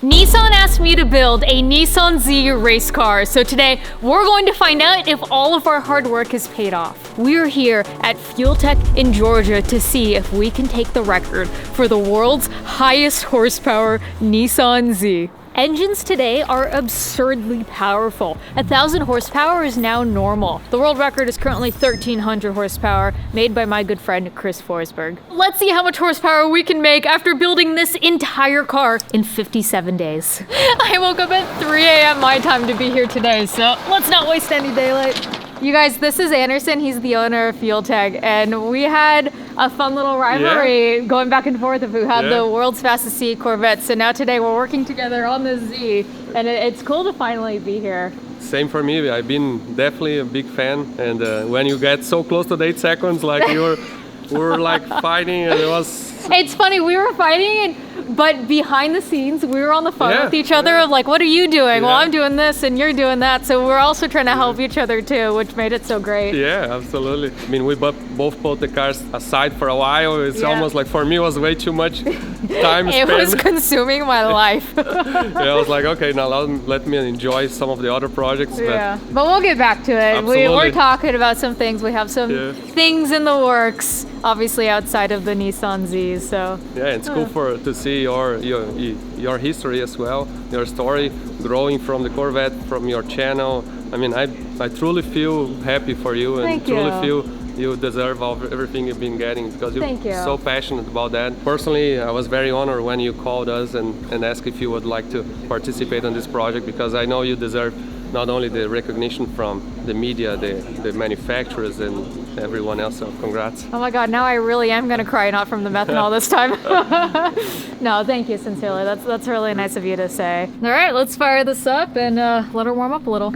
Nissan asked me to build a Nissan Z race car, so today we're going to find out if all of our hard work has paid off. We're here at FuelTech in Georgia to see if we can take the record for the world's highest horsepower Nissan Z. Engines today are absurdly powerful. 1,000 horsepower is now normal. The world record is currently 1,300 horsepower, made by my good friend Chris Forsberg. Let's see how much horsepower we can make after building this entire car in 57 days. I woke up at 3 a.m. my time to be here today, so let's not waste any daylight. You guys, this is Anderson. He's the owner of FuelTech, and we had a fun little rivalry going back and forth if who had the world's fastest C Corvette. So now today we're working together on the Z, and it's cool to finally be here. Same for me. I've been definitely a big fan, and when you get so close to the 8 seconds, like we were like fighting, and it was. It's funny, we were fighting, but behind the scenes, we were on the phone with each other of like, what are you doing? Well, I'm doing this and you're doing that. So we're also trying to help each other too, which made it so great. Yeah, absolutely. I mean, we both put the cars aside for a while. It's almost like, for me, it was way too much time spent. It was consuming my life. I was like, okay, now let me enjoy some of the other projects. But we'll get back to it. We're talking about some things. We have some things in the works, obviously outside of the Nissan Z. So it's cool to see your history as well, your story growing from the Corvette, from your channel. I mean, I truly feel happy for you, and truly feel you deserve everything you've been getting, because you're so passionate about that. Personally, I was very honored when you called us and asked if you would like to participate on this project, because I know you deserve not only the recognition from the media, the manufacturers, and everyone else, so congrats. Oh my God, now I really am gonna cry, not from the methanol this time. No, thank you sincerely. That's really nice of you to say. All right, let's fire this up and let her warm up a little.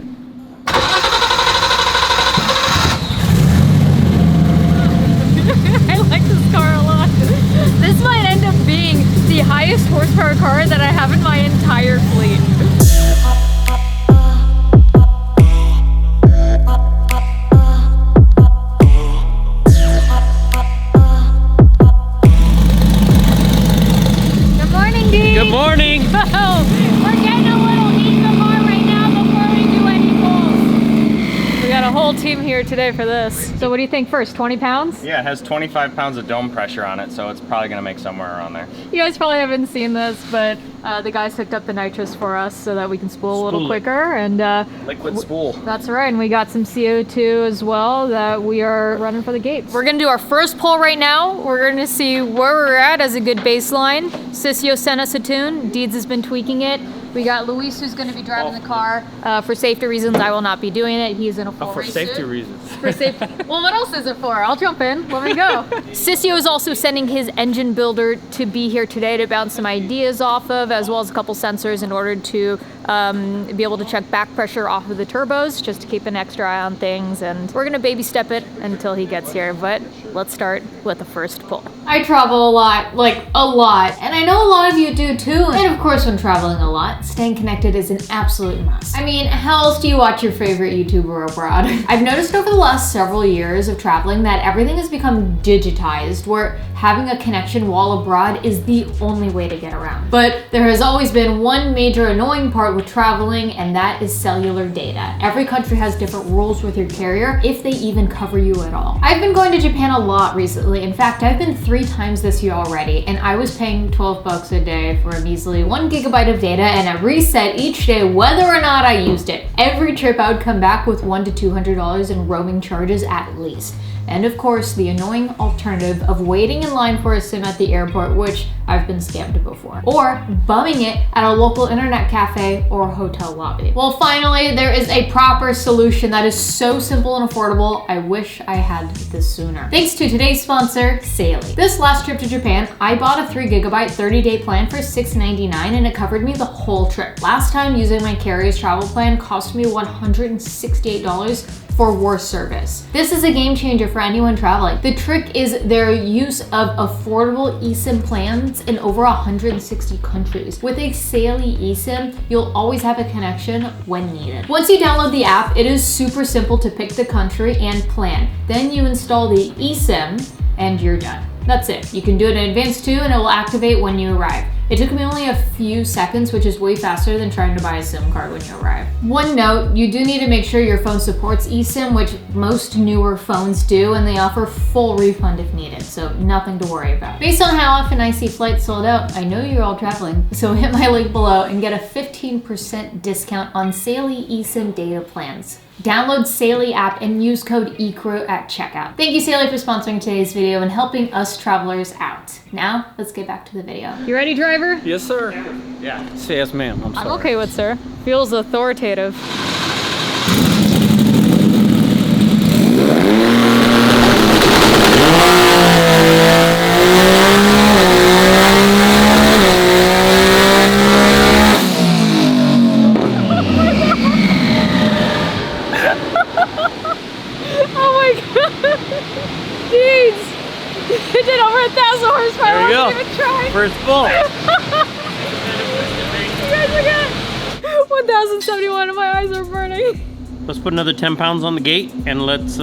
I like this car a lot. This might end up being the highest horsepower car that I have in my entire fleet. Good morning! We're getting a little heat in the car right now before we do any pulls. We got a whole team here today for this. So what do you think first, 20 pounds? Yeah, it has 25 pounds of dome pressure on it, so it's probably gonna make somewhere around there. You guys probably haven't seen this, but the guys hooked up the Nitrous for us so that we can spool a little quicker. And liquid spool. That's right, and we got some CO2 as well that we are running for the gates. We're gonna do our first pull right now. We're gonna see where we're at as a good baseline. Sissio sent us a tune. Deeds has been tweaking it. We got Luis, who's going to be driving the car. For safety reasons, I will not be doing it. He's in a full race suit. Safety reasons. For safety. Well, what else is it for? I'll jump in. Let me go. Sissio is also sending his engine builder to be here today to bounce some ideas off of, as well as a couple sensors in order to be able to check back pressure off of the turbos, just to keep an extra eye on things. And we're going to baby step it until he gets here. But let's start with the first pull. I travel a lot, like a lot. And I know a lot of you do too. And of course, when traveling a lot, staying connected is an absolute must. I mean, how else do you watch your favorite YouTuber abroad? I've noticed over the last several years of traveling that everything has become digitized, where having a connection while abroad is the only way to get around. But there has always been one major annoying part with traveling, and that is cellular data. Every country has different rules with your carrier, if they even cover you at all. I've been going to Japan a lot recently. In fact, I've been 3 times this year already, and I was paying 12 bucks a day for a measly 1 gigabyte of data and a reset each day whether or not I used it. Every trip I would come back with $100 to $200 in roaming charges at least. And of course, the annoying alternative of waiting in line for a SIM at the airport, which I've been scammed before, or bumming it at a local internet cafe or hotel lobby. Well, finally, there is a proper solution that is so simple and affordable. I wish I had this sooner. Thanks to today's sponsor, Saily. This last trip to Japan, I bought a 3 gigabyte 30-day plan for $6.99, and it covered me the whole trip. Last time, using my carrier's travel plan cost me $168 for worse service. This is a game changer for anyone traveling. The trick is their use of affordable eSIM plans in over 160 countries. With a Saily eSIM, you'll always have a connection when needed. Once you download the app, it is super simple to pick the country and plan. Then you install the eSIM and you're done. That's it. You can do it in advance too, and it will activate when you arrive. It took me only a few seconds, which is way faster than trying to buy a SIM card when you arrive. One note, you do need to make sure your phone supports eSIM, which most newer phones do, and they offer full refund if needed, so nothing to worry about. Based on how often I see flights sold out, I know you're all traveling, so hit my link below and get a 15% discount on Saley eSIM data plans. Download Saley app and use code Ecrew at checkout. Thank you, Saley, for sponsoring today's video and helping us travelers out. Now, let's get back to the video. You ready, driver? Yes, sir. Yeah. Say yes, ma'am. I'm sorry. I'm okay with sir. Feels authoritative. It did over 1,000 horsepower. There you go. I wasn't even trying. First full. You guys are good. 1,071 and my eyes are burning. Let's put another 10 pounds on the gate and let's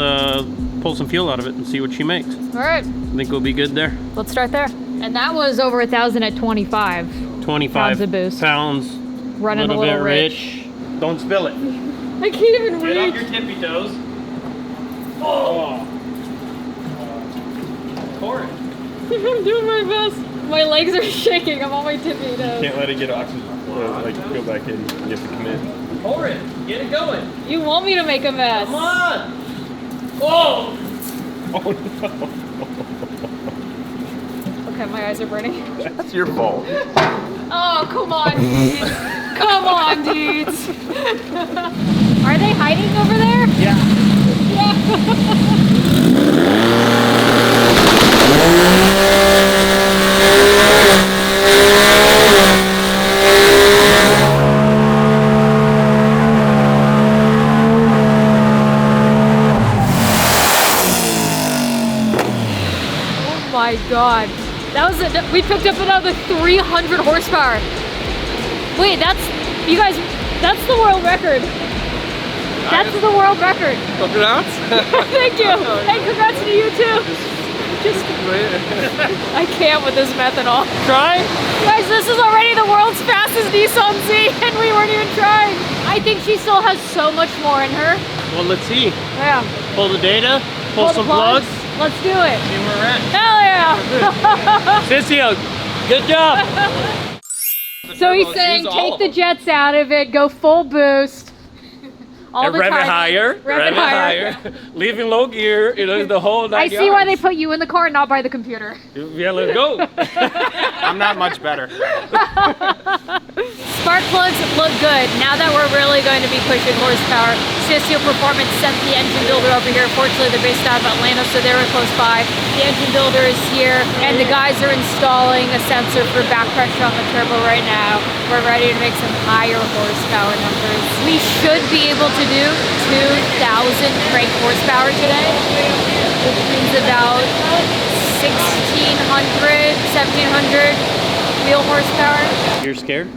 pull some fuel out of it and see what she makes. All right. I think we'll be good there. Let's start there. And that was over 1,000 at 25. 25 pounds of boost. Pounds. Running a little bit rich. Don't spill it. I can't even Get off reach. your tippy toes. Oh. Corey. I'm doing my best. My legs are shaking. I'm on my tippy toes. Can't let it get oxygen, like go back in. You have to come in. Corey, get it going. You want me to make a mess? Come on. Oh. Oh no! Okay, my eyes are burning. That's your fault. Oh, come on, dudes. Come on, dudes. Are they hiding over there? Yeah. Oh my God. That was it. We picked up another 300 horsepower. Wait, you guys, that's the world record. That's the world record. Congrats. Thank you. Hey, congrats to you too. Just, I can't with this methanol. Try. Guys, this is already the world's fastest Nissan Z and we weren't even trying. I think she still has so much more in her. Well, let's see. Yeah. Pull the data. Pull the some plugs. Let's do it. See where we're at. Hell yeah. Sissio, good job. So he's saying take the jets out of it, go full boost. All the Rev it time. higher. Rev it higher. Leaving low gear. You know the whole 9 I see why they put you in the car, not by the computer. Yeah, let's go. I'm not much better. Spark plugs look good. Now that we're really going to be pushing horsepower, Sissio Performance sent the engine builder over here. Fortunately, they're based out of Atlanta, so they were close by. The engine builder is here, and the guys are installing a sensor for back pressure on the turbo right now. We're ready to make some higher horsepower numbers. We should be able to do 2,000 crank horsepower today, which means about 1,600, 1,700 wheel horsepower. You're scared?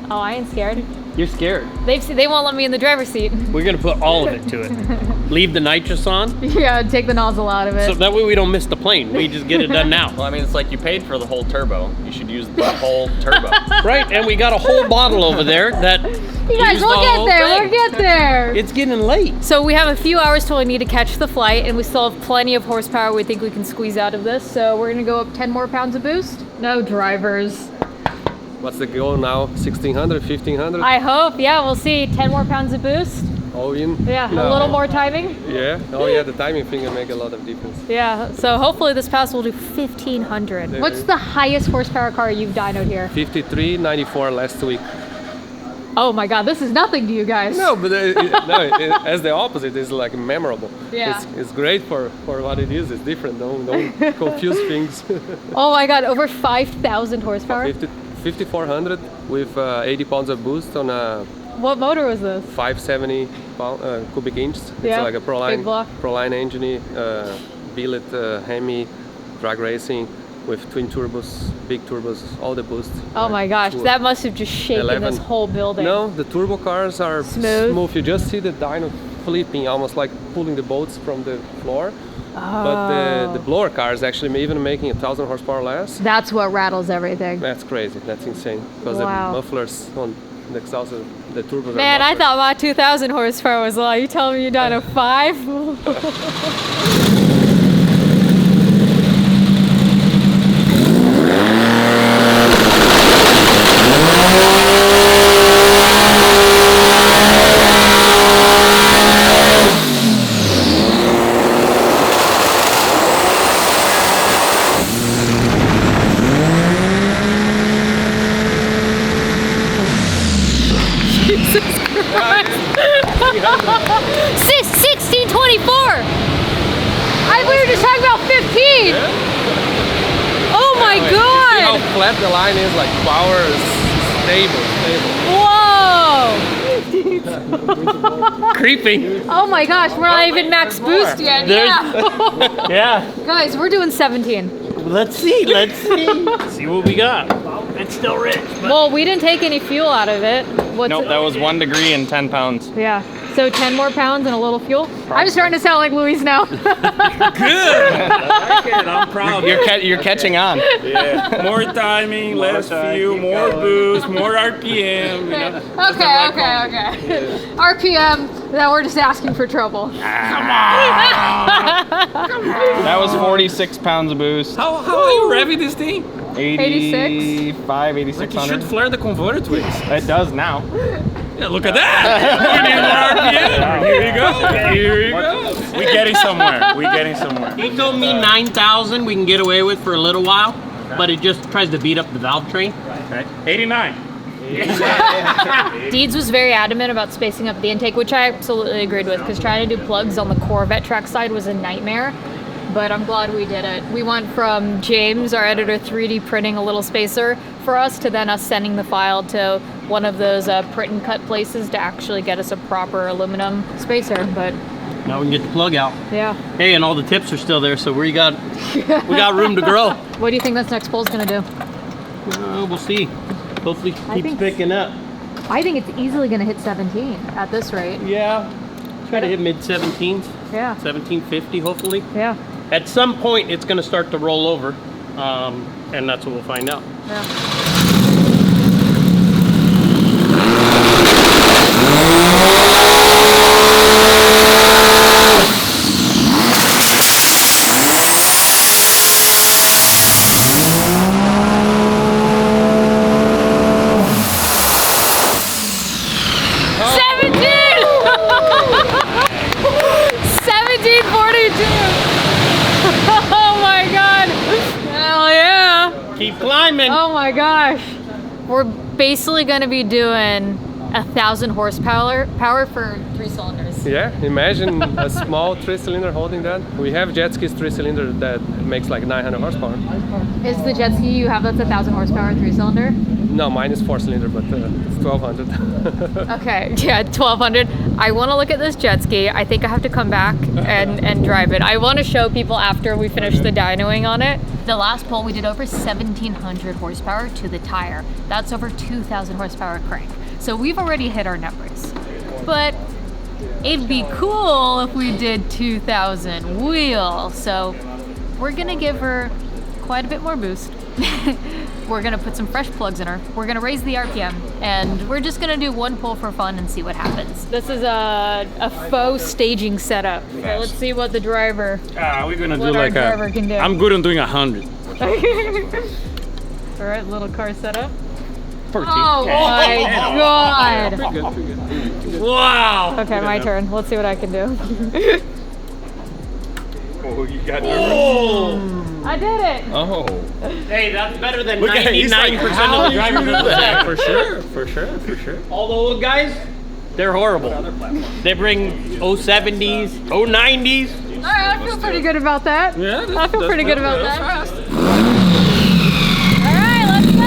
Oh, I ain't scared. You're scared. They won't let me in the driver's seat. We're gonna put all of it to it. Leave the nitrous on, Yeah, take the nozzle out of it. so that way we don't miss the plane. We just get it done now. Well, I mean, it's like you paid for the whole turbo. You should use the whole turbo. Right, and we got a whole bottle over there that you guys, used we'll the get whole there, thing. we'll get there. It's getting late. So we have a few hours till we need to catch the flight, and we still have plenty of horsepower we think we can squeeze out of this. So we're gonna go up 10 more pounds of boost. No drivers. What's the goal now? 1,600, 1,500? I hope, yeah, we'll see. 10 more pounds of boost. All in? Yeah, No. a little more timing. Yeah. Oh yeah, the timing thing will make a lot of difference. Yeah, so hopefully this pass will do 1,500. What's the highest horsepower car you've dynoed here? 53.94 last week. Oh my God, this is nothing to you guys. No, but as the opposite, it's like memorable. Yeah. It's great for what it is. It's different. Don't confuse things. Oh my God, over 5,000 horsepower? 5,400 with 80 pounds of boost on a What motor was this? 570 cubic inches. Yeah, It's like a big block. Proline engine, billet Hemi drag racing with twin turbos, big turbos, all the boost. Oh my gosh, that must have just shaken this whole building. No, the turbo cars are Smooth. You just see the dyno flipping, almost like pulling the bolts from the floor. But the blower car is actually even making 1,000 horsepower less. That's what rattles everything. That's crazy. That's insane. Because Wow. the mufflers on the exhaust, the turbos Man, are I mufflers. thought my 2,000 horsepower was low. You telling me you're down to 5? Jesus Christ. 1624. We were just talking about 15. Oh my Anyway, you see how god. flat the line is, like power is stable. Whoa. Creeping. Oh my gosh, we're not even max boost yet. There's- Yeah. Yeah. Guys, we're doing 17. Let's see. See what we got. It's still rich. Well, we didn't take any fuel out of it. What's Nope, that was 1 degree and 10 pounds. Yeah. So 10 more pounds and a little fuel. I'm starting to sound like Luis now. Good. I like it. I'm proud. You're catching on. Yeah. More timing, less fuel, more boost, more RPM. You know? Okay. RPM, that we're just asking for trouble. That was 46 pounds of boost. How are you revving this thing? 85, Like you should 8600. flare the converter twigs. It does now. Yeah, look at that! We need more RPM. Here we go. We're getting somewhere. He told me 9,000 we can get away with for a little while, but it just tries to beat up the valve train. Okay. 89. Deeds was very adamant about spacing up the intake, which I absolutely agreed with, because trying to do plugs on the Corvette track side was a nightmare. But I'm glad we did it. We went from James, our editor, 3D printing a little spacer for us, to then us sending the file to one of those print and cut places to actually get us a proper aluminum spacer. But Now we can get the plug out. yeah, Hey, and all the tips are still there, so we got room to grow. what do you think this next poll's gonna do? We'll see. Hopefully it keeps think- picking up. I think it's easily gonna hit 17 at this rate. Yeah. Try to hit mid 17s, Yeah, 1750 hopefully. yeah, At some point it's going to start to roll over, and that's what we'll find out. yeah. Keep climbing. Oh my gosh. We're basically going to be doing 1,000 horsepower for 3 cylinders. Yeah, imagine a small 3-cylinder holding that. We have jet skis 3-cylinder that makes like 900 horsepower. Is the jet ski you have that's 1,000 horsepower 3 cylinder? No, mine is 4-cylinder, but it's 1,200. Okay, yeah, 1,200. I want to look at this jet ski. I think I have to come back and drive it. I want to show people after we finish the dynoing on it. The last poll we did over 1,700 horsepower to the tire. That's over 2,000 horsepower crank. So we've already hit our numbers. But it'd be cool if we did 2,000 wheel. So we're gonna give her quite a bit more boost. We're gonna put some fresh plugs in her. We're gonna raise the RPM, and we're just gonna do one pull for fun and see what happens. This is a faux staging setup. So let's see what the driver, We're gonna what do our like driver can do. I'm good on doing 100. All right, little car setup. Pretty. Oh my god! Pretty good. Wow. Okay, my turn. Let's see what I can do. Oh, you got I did it. Oh. Hey, that's better than Look at it, he's like, 99% of how the did drivers you in do the that? back. For sure. Although, guys, they're horrible. They bring 070s, 090s. All right, I feel pretty good about that. Yeah, I feel pretty good about that. Fast. All right, let's go.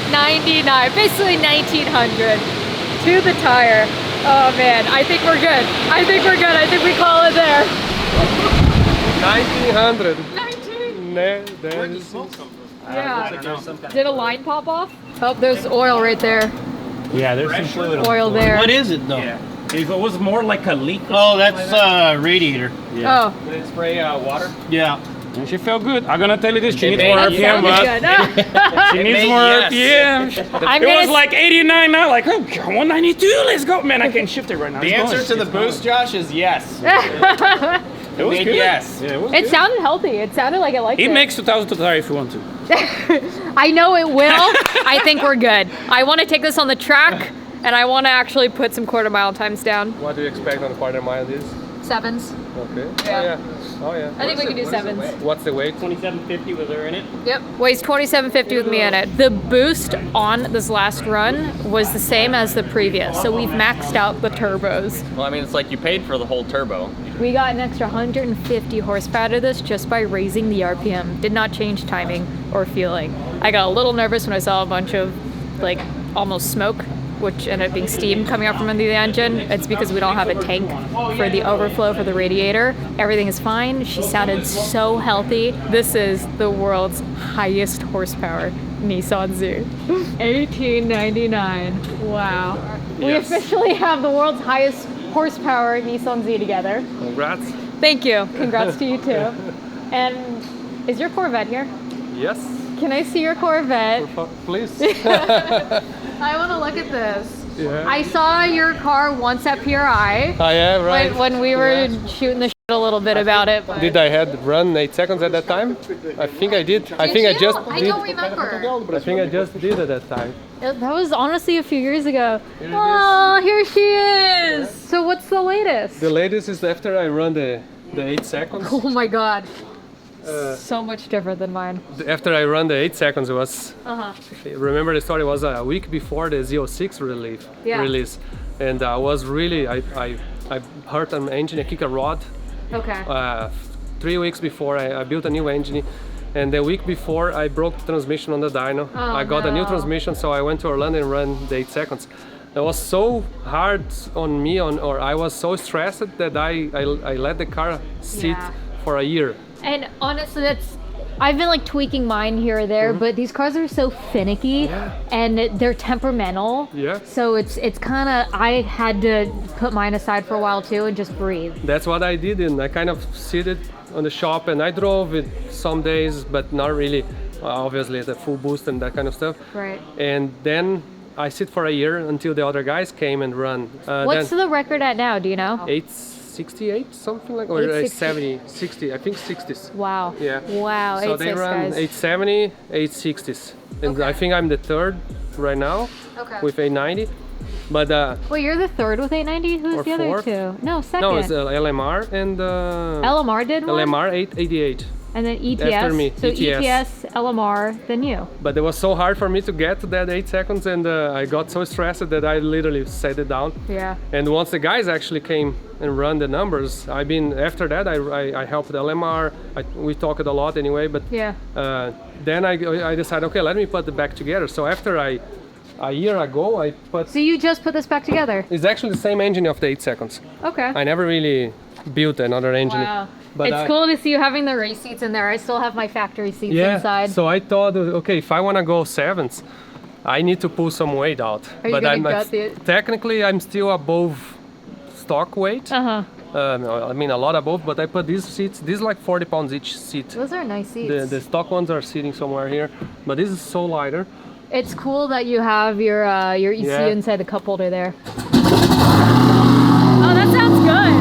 1899, basically 1900 to the tire. Oh man, I think we're good. I think we're good. I think we call it there. 1900. 19. Yeah. Did a line pop off? Oh, there's oil right there. Yeah, there's some fluid. Oil there. What is it though? Yeah. If it was more like a leak. Oh, that's radiator. Oh. Did it spray water? Yeah. And she felt good. I'm gonna tell you this, she needs made more it RPM, Sounded but good. she needs made more yes. RPM. It was like 89 now, like, oh, 192, let's go. Man, I can't shift it right now. The answer to the boost, Josh, is yes. It was good. Yes. Yeah, it was It good. sounded healthy. It sounded like it liked it. It makes 2,000 to tire if you want to. I know it will. I think we're good. I want to take this on the track, and I want to actually put some quarter mile times down. What do you expect on a quarter mile is? 7s. Okay. Yeah. Oh yeah. I think we can do 7s. What's the weight? 2750 was there in it? Yep. Weighs 2750 with me in it. The boost on this last run was the same as the previous, so we've maxed out the turbos. Well, I mean, it's like you paid for the whole turbo. We got an extra 150 horsepower out of this just by raising the RPM. Did not change timing or feeling. I got a little nervous when I saw a bunch of like almost smoke, which ended up being steam coming out from under the engine. It's because we don't have a tank for the overflow for the radiator. Everything is fine. She sounded so healthy. This is the world's highest horsepower Nissan Z. 1899. Wow. We Yes. officially have the world's highest horsepower Nissan Z together. Congrats. Thank you. Congrats to you too. And is your Corvette here? Yes. Can I see your Corvette? Please. I want to look at this. Yeah. I saw your car once at PRI Oh yeah, right. when we were shooting the shit a little bit about it. But Did I had run 8 seconds at that time? I think I did. I think I just I did. don't remember. I think I just did at that time. That was honestly a few years ago. Oh, here she is. So what's the latest? The latest is after I run the 8 seconds. Oh my god. So much different than mine. After I run the 8 seconds, it was. Uh-huh. Remember the story was a week before the Z06 Yeah. release, and I was really I hurt an engine. I kicked a rod. Okay. 3 weeks before I built a new engine, and the week before I broke the transmission on the dyno. Oh, I got a new no. transmission, so I went to Orlando and ran the 8 seconds. It was so hard on me, or I was so stressed that I let the car sit Yeah. for a year. And honestly, I've been like tweaking mine here or there, but these cars are so finicky and they're temperamental. Yeah. So it's kind of, I had to put mine aside for a while too and just breathe. That's what I did, and I kind of seated on the shop, and I drove it some days, but not really, obviously the full boost and that kind of stuff. Right. And then I sit for a year until the other guys came and run. What's then the record at now? Do you know? 868, something like, or 860. 70, 60, I think 60s. Wow. Yeah. Wow. So they 8.6 run guys. 870, 860s, and I think I'm the third right now Okay. with 890. But Wait, you're the third with 890? Who's Or the other fourth? two? No, second. no, it's LMR and LMR did one? LMR 888. And then ETS. After me, So ETS. ETS, LMR, then you. But it was so hard for me to get to that 8 seconds, and I got so stressed that I literally set it down. Yeah. And once the guys actually came and run the numbers, after that I helped LMR. We talked a lot anyway, but Yeah. then I decided, okay, let me put it back together. So after a year ago, I put. So you just put this back together? It's actually the same engine of the 8 seconds. Okay. I never really built another engine. Wow. But It's cool to see you having the race seats in there. I still have my factory seats Yeah. inside. So I thought, okay, if I want to go 7s, I need to pull some weight out. Are you But gonna I'm gut the- technically I'm still above stock weight. Uh-huh. I mean a lot above, but I put these seats. These like 40 pounds each seat. Those are nice seats. The stock ones are sitting somewhere here, but this is so lighter. It's cool that you have your ECU Yeah. inside the cup holder there. Oh, that sounds good.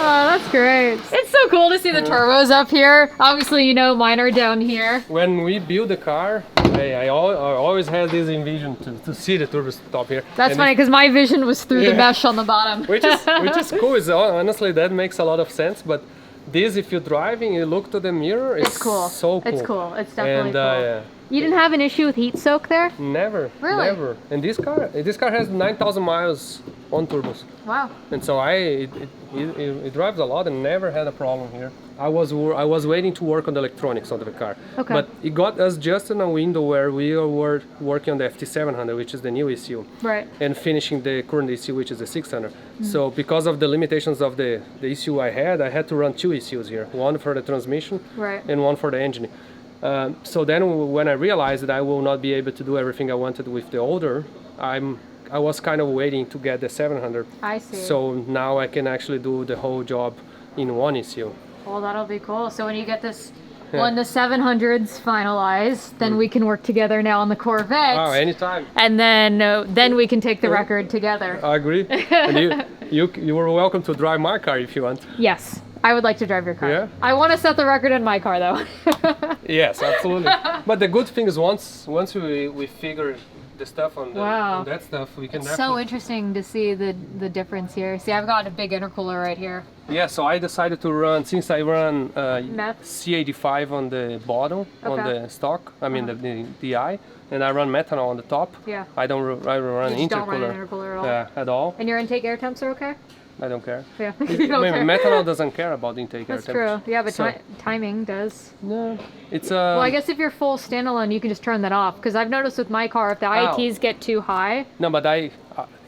Oh, that's great. It's so cool to see the turbos up here. Obviously, you know, mine are down here. When we build the car, I always had this envision to see the turbo stop here. That's And funny because my vision was through the Yeah. mesh on the bottom. which is cool. Is honestly that makes a lot of sense. But This, if you're driving, you look to the mirror, it's cool. so cool. It's cool. It's definitely And, cool. You didn't have an issue with heat soak there? Never. Really? Never. And this car has 9,000 miles on turbos. Wow. And so it drives a lot and never had a problem here. I was waiting to work on the electronics of the car. Okay. But it got us just in a window where we were working on the FT700, which is the new ECU. Right. And finishing the current ECU, which is the 600. So because of the limitations of the ECU I had to run 2 ECUs here. One for the transmission Right. and one for the engine. So then when I realized that I will not be able to do everything I wanted with the older, I was kind of waiting to get the 700. I see. So now I can actually do the whole job in one ECU. Well, that'll be cool. So when you get this, when the 700's finalized, then we can work together now on the Corvette. Oh, anytime. And then we can take the record together. I agree. And you were welcome to drive my car if you want. Yes, I would like to drive your car. Yeah? I want to set the record in my car, though. Yes, absolutely. But the good thing is once we figure the stuff on that stuff, we can It's definitely... so interesting to see the difference here. See, I've got a big intercooler right here. Yeah, so I decided to run, since I run Meth? C85 on the bottom, on Okay. the stock, I mean the DI, and I run methanol on the top. Yeah. I don't run You just intercooler. don't run an intercooler at all? At all. And your intake air temps are okay? I don't care. Yeah, you don't care. Methanol doesn't care about the intake air That's true. temperature. Yeah, but So- timing does. No, it's Well, I guess if you're full standalone, you can just turn that off. Because I've noticed with my car, if the IATs get too high, No, but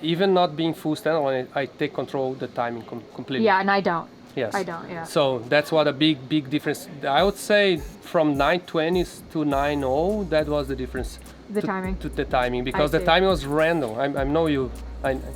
even not being full standalone, I take control of the timing completely. yeah, and I don't. Yes. I don't, yeah. So that's what a big difference. I would say from 920s to 9.0, that was the difference. The timing. To the timing, because the see. timing was random.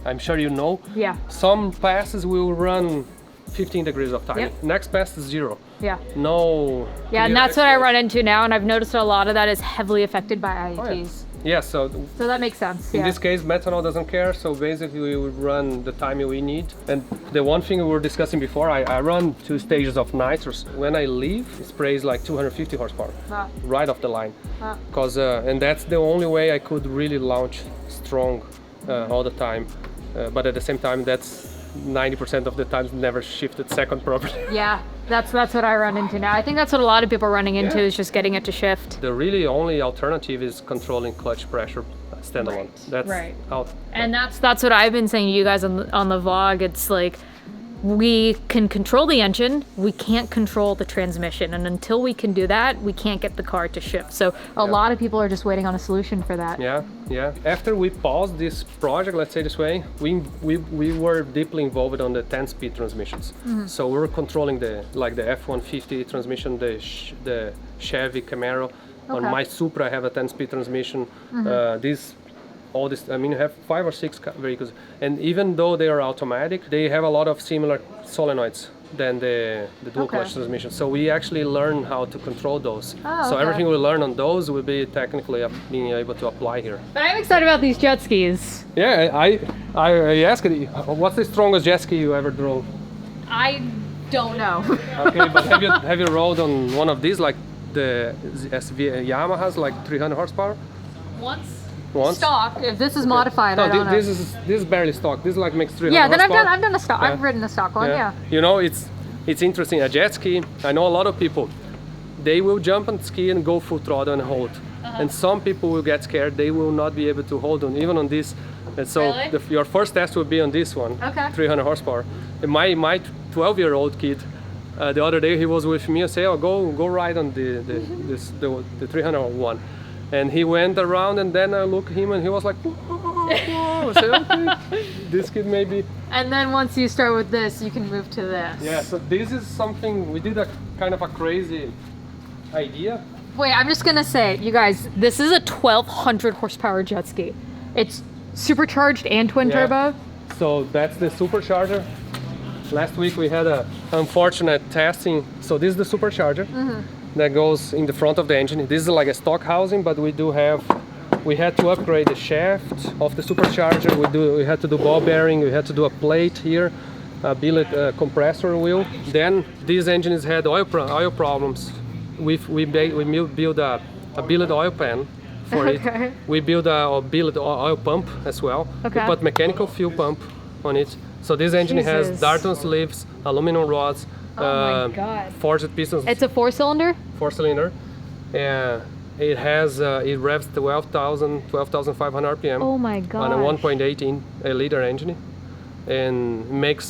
I'm sure you know. Yeah, Some passes will run 15 degrees of timing. Yep. Next pass is 0. yeah. No. Yeah, and clear that's what I exit. run into now, and I've noticed a lot of that is heavily affected by IATs. Yeah, so So that makes sense, in yeah. this case, methanol doesn't care, so basically we would run the timing we need. And the one thing we were discussing before, I run 2 stages of nitrous. When I leave, it sprays like 250 horsepower, Wow. right off the line. Wow. And that's the only way I could really launch strong all the time. But at the same time, that's 90% of the times never shifted second properly. Yeah, that's what I run into now. I think that's what a lot of people are running into Yeah. is just getting it to shift. The really only alternative is controlling clutch pressure standalone. That's right. out. And that's what I've been saying to you guys on the vlog. It's like we can control the engine, we can't control the transmission, and until we can do that, we can't get the car to shift. So a lot of people are just waiting on a solution for that. Yeah. After we paused this project, let's say this way, we were deeply involved on the 10-speed transmissions. So we were controlling the F-150 transmission, the Chevy Camaro. On Okay. my Supra, I have a 10-speed transmission. You have 5 or 6 vehicles, and even though they are automatic, they have a lot of similar solenoids than the dual clutch transmission. So we actually learn how to control those. Oh, so okay. everything we learn on those will be technically being able to apply here. But I'm excited about these jet skis. Yeah, I asked you, what's the strongest jet ski you ever drove? I don't know. Okay, but have you rode on one of these, like the SV Yamaha's, like 300 horsepower? Once. Once? Stock. If this is modified, I No, don't know. this is barely stock. This like makes 300 Yeah, then horsepower. I've done a stock. Yeah. I've ridden a stock one. Yeah. You know, it's interesting. A jet ski, I know a lot of people, they will jump on ski and go full throttle and hold. And some people will get scared. They will not be able to hold on, even on this. And so Really? your first test will be on this one, Okay. 300 horsepower. And my 12-year-old kid, the other day he was with me. I say, "Oh, go ride on the 301." And he went around, and then I looked at him, and he was like, "Whoa." I said, "Okay, this kid maybe." And then once you start with this, you can move to this. Yeah. So this is something we did, a kind of a crazy idea. Wait, I'm just gonna say, you guys, this is a 1200 horsepower jet ski. It's supercharged and twin Yeah. turbo. So that's the supercharger. Last week we had a unfortunate testing. So this is the supercharger that goes in the front of the engine. This is like a stock housing, but we had to upgrade the shaft of the supercharger. We had to do ball bearing. We had to do a plate here, a billet compressor wheel. Then these engines had oil problems. We built a billet oil pan for Okay. it. We built a billet oil pump as well. Okay. We put mechanical fuel pump on it. So this engine has Jesus. Darton sleeves, aluminum rods, Oh my God. Forged pistons. It's a 4-cylinder? 4-cylinder. And it has it revs 12,500 RPM. Oh my God. On a 1.8 liter engine, and makes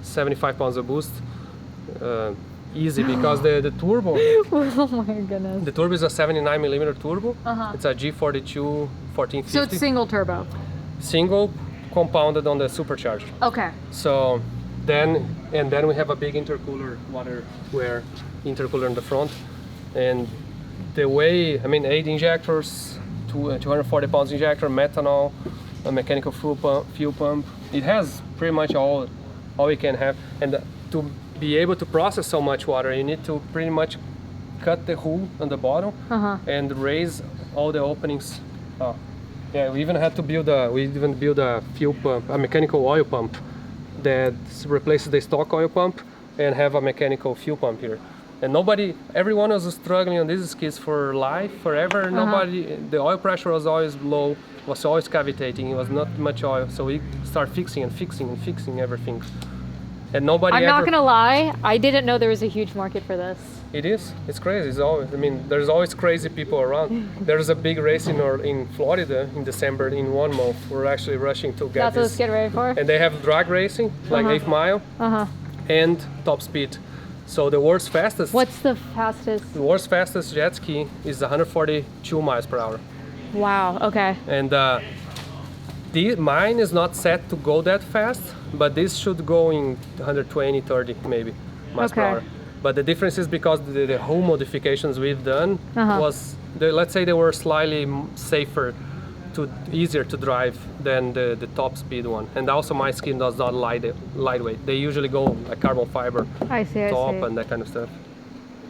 75 pounds of boost. Easy because the turbo. Oh my goodness. The turbo is a 79mm turbo. It's a G42 1450. So it's single turbo. Single, compounded on the Supercharged. Okay. So then we have a big intercooler, water wear intercooler in the front, and the way, I mean, 8 injectors, 240 pounds injector, methanol, a mechanical fuel pump. It has pretty much all you can have, and to be able to process so much water, you need to pretty much cut the hole on the bottom and raise all the openings. Yeah, we even had to build a fuel pump, a mechanical oil pump that replaces the stock oil pump and have a mechanical fuel pump here. And everyone was struggling on these skis for life, forever. The oil pressure was always low, was always cavitating, it was not much oil. So we start fixing everything. And nobody I'm not gonna lie, I didn't know there was a huge market for this. It is. It's crazy. It's always. I mean, there's always crazy people around. There's a big race in Florida in December in 1 month. We're actually rushing to get That's what this. it's getting ready for? And they have drag racing, like 8 mile, and top speed. So the world's fastest. What's the fastest? The world's fastest jet ski is 142 miles per hour. Wow. Okay. And mine is not set to go that fast, but this should go in 120, 30 maybe miles per hour. But the difference is because the whole modifications we've done let's say they were slightly safer, easier to drive than the top speed one. And also my skin does not lightweight. They usually go like carbon fiber top and that kind of stuff.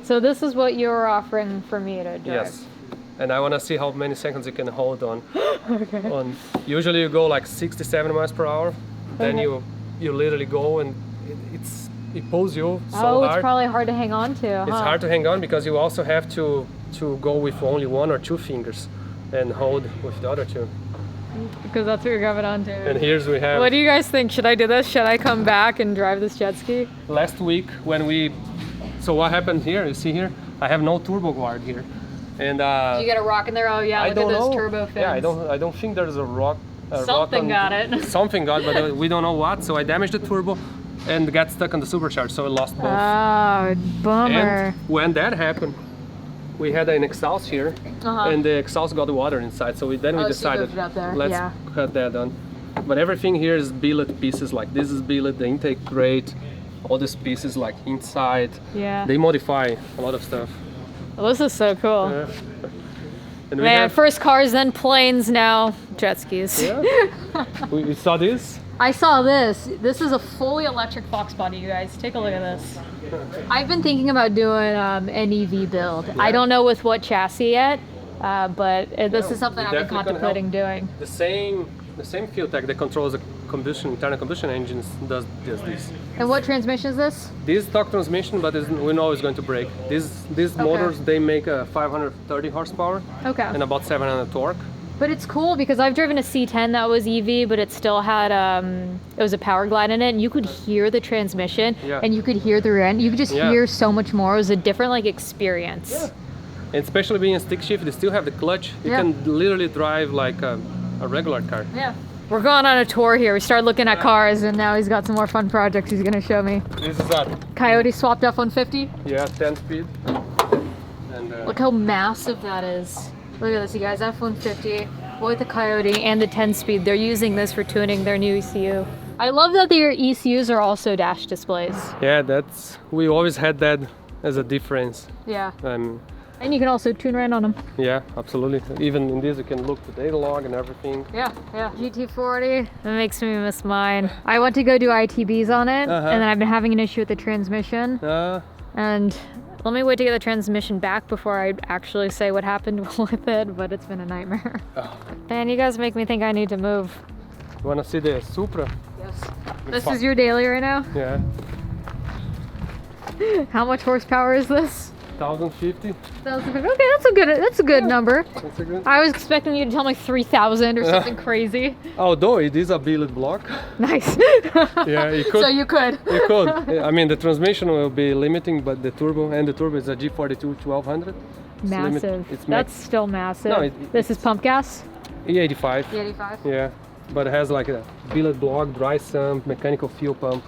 So this is what you're offering for me to drive? Yes. And I want to see how many seconds you can hold on. Usually you go like 67 miles per hour. Then you literally go, and it pulls you so hard. Oh, it's probably hard to hang on to. It's hard to hang on because you also have to go with only 1 or 2 fingers and hold with the other 2. Because that's what you're grabbing onto. And here's we have. What do you guys think? Should I do this? Should I come back and drive this jet ski? Last week so what happened here? You see here, I have no turbo guard here, and you got a rock in there. Oh yeah, look at those turbo fins. Yeah, I don't think there's a rock. Something got it. Something got, but we don't know what. So I damaged the turbo and got stuck on the Supercharged, so I lost both. Oh, bummer. And when that happened, we had an exhaust here, and the exhaust got water inside. So we decided, let's cut that down. But everything here is billet pieces. Like this is billet, the intake grate, all these pieces like inside. Yeah. They modify a lot of stuff. Well, this is so cool. Yeah. And man, first cars, then planes, now jet skis. Yeah. we saw this. I saw this. This is a fully electric Fox body, you guys. Take a look at this. I've been thinking about doing an EV build. Yeah. I don't know with what chassis yet, but this is something I've been contemplating doing. The same FuelTech that controls the internal combustion engines does this. And what transmission is this? This stock transmission, but we know it's going to break. These motors, they make a 530 horsepower and about 700 torque. But it's cool because I've driven a C10 that was EV, but it still had it was a power glide in it, and you could hear the transmission and you could hear the rear end. You could just hear so much more. It was a different experience. Yeah. And especially being a stick shift, they still have the clutch. You can literally drive like a regular car. Yeah. We're going on a tour here. We started looking at cars, and now he's got some more fun projects he's gonna show me. This is a Coyote swapped F-150. Yeah, 10 speed. And, look how massive that is. Look at this, you guys. F-150 with the Coyote and the 10 speed. They're using this for tuning their new ECU. I love that their ECUs are also dash displays. Yeah, we always had that as a difference. Yeah. And you can also tune around on them. Yeah, absolutely. Even in this, you can look the data log and everything. Yeah. GT40, that makes me miss mine. I went to go do ITBs on it, and then I've been having an issue with the transmission. And let me wait to get the transmission back before I actually say what happened with it, but it's been a nightmare. Man, you guys make me think I need to move. You want to see the Supra? Yes. This is your daily right now? Yeah. How much horsepower is this? 1,050. 1,050. Okay, that's a good number. That's a good. I was expecting you to tell me 3,000 or something crazy. Although it is a billet block. Nice. Yeah, you could. So you could. You could. I mean, the transmission will be limiting, but the turbo is a G42 1200. Massive. That's still massive. No, this is pump gas? E85. E85. Yeah, but it has like a billet block, dry sump, mechanical fuel pump.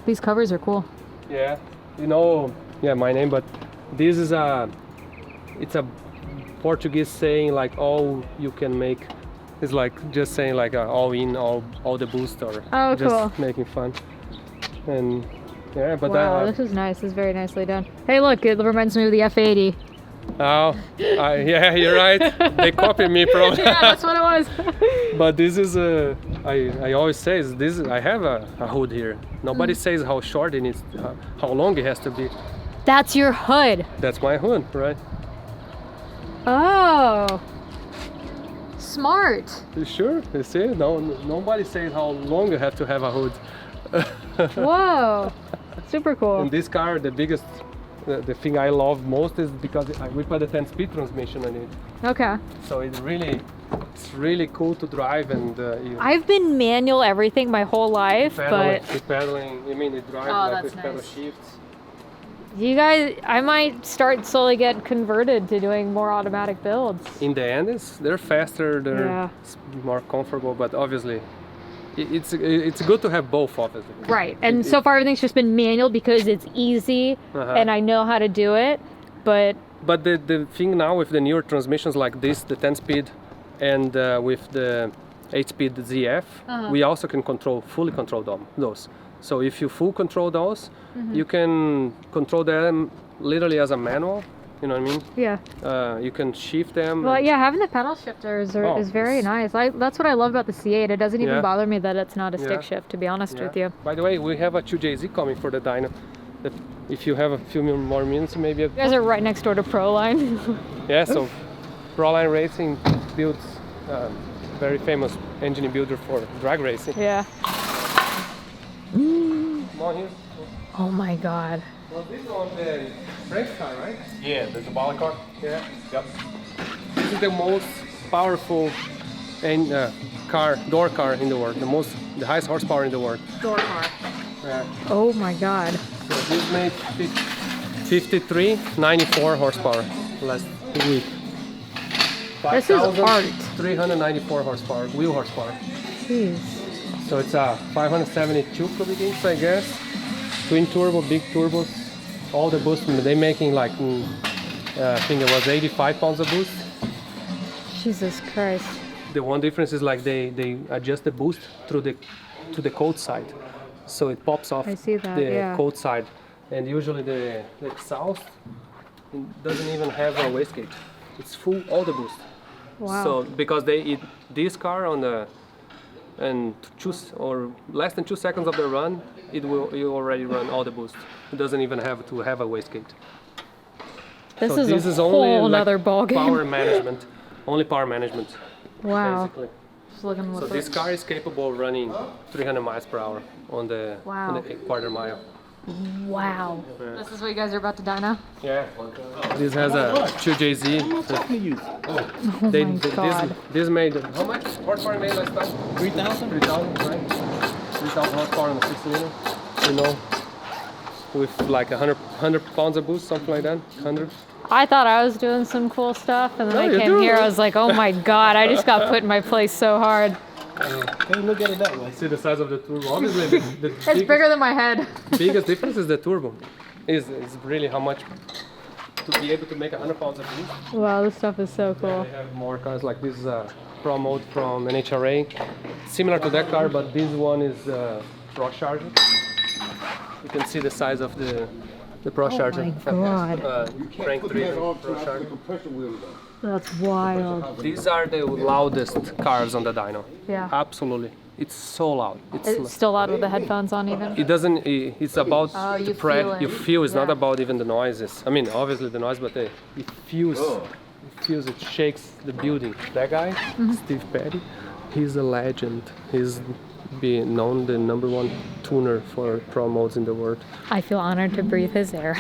These covers are cool. Yeah, you know, yeah, my name, but this is it's a Portuguese saying like all you can make. It's like just saying like all in, all the boost, or Oh, just cool. making fun. And yeah, but Wow, this is nice. This is very nicely done. Hey, look, it reminds me of the F80. oh, yeah, you're right. They copied me probably. Yeah, that's what it was. But this is I always say this. I have a hood here. Nobody says how short it needs, how long it has to be. That's your hood. That's my hood, right? Oh. Smart. You sure? You see? No, nobody says how long you have to have a hood. Whoa. Super cool. In this car, the biggest, the thing I love most is because we put a 10-speed transmission on it. Okay. So it's really cool to drive, and I've been manual everything my whole life, pedaling. I mean, it drives Oh, like that's with pedal nice. shifts. you guys, I might start slowly get converted to doing more automatic builds. In the end, they're faster, they're Yeah. more comfortable, but obviously, it's good to have both, obviously. Right, and so far everything's just been manual because it's easy and I know how to do it, but the thing now with the newer transmissions like this, the 10-speed, and with the 8-speed ZF, we also can fully control those. So if you full control those, you can control them literally as a manual. You know what I mean? yeah. You can shift them. Well, yeah, having the pedal shifter is very nice. That's what I love about the C8. It doesn't even bother me that it's not a stick shift, to be honest with you. By the way, we have a 2JZ coming for the dyno. If you have a few more minutes, maybe. You guys are right next door to Proline. Yeah, so Proline Racing builds very famous engine builder for drag racing. Yeah. Come on here. Oh my God. Well, this is on the Frank's car, right? Yeah, the Zabala car. Yeah. Yep. This is the most powerful door car in the world. The highest horsepower in the world. Door car. Yeah. Oh my God. So this made 93.94 horsepower last week. This is art. 394 horsepower, wheel horsepower. Jeez. So it's a 572 cubic inch, I guess. Twin turbo, big turbos, all the boosts. They making like, I think it was 85 pounds of boost. Jesus Christ. The one difference is like they adjust the boost to the cold side, so it pops off I see that, the yeah. cold side, and usually the exhaust doesn't even have a wastegate. It's full all the boost. Wow. So because this car on the less than 2 seconds of the run, you already run all the boost. It doesn't even have to have a wastegate. This So is this a is whole only nother ball game. power management, only power management. Wow. Basically. Just looking So this car is capable of running 300 miles per hour on the quarter mile. Wow. This is what you guys are about to dyno? Yeah. This has a 2JZ. Oh my God. This made, how much horsepower made last time? 3,000? 3,000, right? 3,000 horsepower on a 6-cylinder. You know, with like 100 pounds of boost, something like that. 100. I thought I was doing some cool stuff, and then No, I you're came doing here, it. I was like, oh my God, I just got put in my place so hard. Can you look at it that way? See the size of the turbo. Obviously, the It's bigger than my head. biggest difference is the turbo. Is really how much to be able to make 100 pounds of boost. Wow, this stuff is so cool. They have more cars like this Pro Mode from NHRA, similar to that car, but this one is Supercharged. You can see the size of the Supercharged. my God. Crank 3 Supercharged. That's wild. These are the loudest cars on the dyno. Yeah. Absolutely, it's so loud. It's still loud with the headphones on even? It doesn't. It's about Oh, the you feel it. You feel. It's not Yeah. about even the noises. I mean, obviously the noise, but it feels. It feels. It shakes the building. That guy, Steve Petty, he's a legend. He's being known the #1 tuner for pro modes in the world. I feel honored to breathe his air.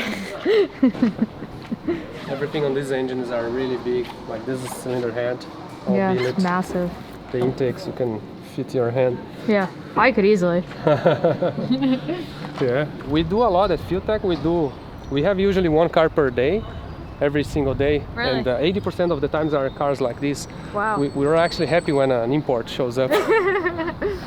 Everything on these engines are really big. Like this is cylinder head. All Yeah, billet. massive. The intakes you can fit your hand. Yeah, I could easily. Yeah. We do a lot at FuelTech. We have usually 1 car per day, every single day. Really? And 80% of the times are cars like this. Wow. We're actually happy when an import shows up.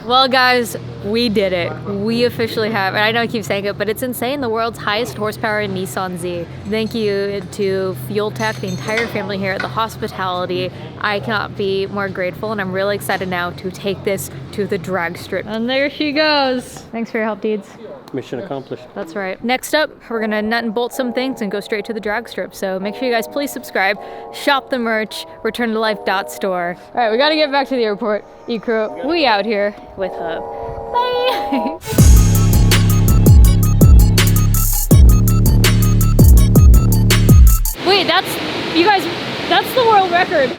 Well, guys, we did it. We officially have, and I know I keep saying it, but it's insane, the world's highest horsepower Nissan Z. Thank you to FuelTech, the entire family here, the hospitality. I cannot be more grateful, and I'm really excited now to take this to the drag strip. And there she goes. Thanks for your help, Deeds. Mission accomplished. That's right. Next up, we're gonna nut and bolt some things and go straight to the drag strip. So make sure you guys please subscribe, shop the merch, returnTolife.store. All right, we gotta get back to the airport. Ecrew, we out here with Hub. Bye. Wait, that's the world record.